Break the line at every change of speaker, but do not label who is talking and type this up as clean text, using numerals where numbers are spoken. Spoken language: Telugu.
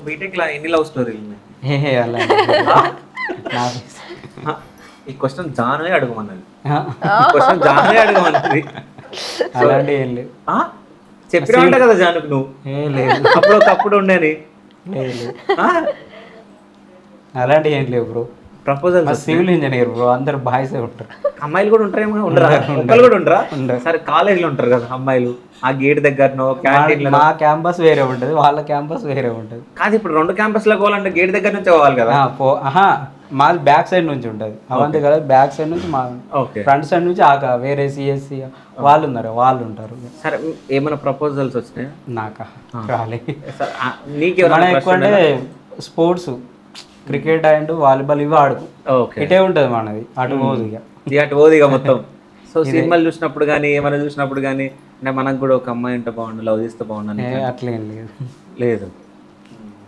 బీటెక్ లా ఎన్ని లవ్ స్టోరీలు ఉన్నాయి?
ఏ అలా నా
ఈ క్వశ్చన్ జానువే అడగమన్నది. ఈ క్వశ్చన్ జానువే అడగమన్నది.
అలాంటి ఏం లేవు.
చెప్పినా ఉంటా కదా జానుకు నువ్వు
ఏ లేదు
అప్పుడు ఒకప్పుడు ఉండేని.
లేదు అలాంటివి ఏం లేవు bro.
Proposals
civil engineer bro, అందరు బాయ్సే ఉంటారు.
అమ్మాయిలు కూడా ఉంటారేమో, ఉండరా? ఒక్కళ్ళు కూడా ఉండరా?
ఉండరు.
సరే కాలేజీలో ఉంటారు కదా అమ్మాయిలు, ఆ గేట్ దగ్గరనో క్యాంటీన్ లో.
మా క్యాంపస్ వేరే ఉంటుంది, వాళ్ళ క్యాంపస్ వేరే ఉంటుంది.
కాదు ఇప్పుడు 2 క్యాంపస్లకు పోవాలంటే గేట్ దగ్గర నుంచి పోవాలి కదా.
మాది బ్యాక్ సైడ్ నుంచి ఉంటుంది, అవంతే కదా. బ్యాక్ సైడ్ నుంచి మా
ఓకే.
ఫ్రంట్ సైడ్ నుంచి వేరే సిఎస్సి వాళ్ళు ఉన్నారు, వాళ్ళు ఉంటారు.
సరే ఏమైనా ప్రపోజల్స్ వచ్చినాయా?
నాకా రాలే.
నీకేమైనా
ఎక్కువ అంటే స్పోర్ట్స్, క్రికెట్ అండ్ వాలీబాల్ ఇవి ఆడుకు.
ఓకే.
ఇటే ఉంటుంది మనది, అటు పోదు ఇక.
అటు పోదు ఇక మొత్తం. సో సినిమాలు చూసినప్పుడు కానీ ఏమైనా చూసినప్పుడు కానీ అంటే మనకు కూడా ఒక అమ్మాయి ఉంటే బాగుండు, లవ్ చేస్తే బాగుండు
అట్లేం లేదు.
లేదు.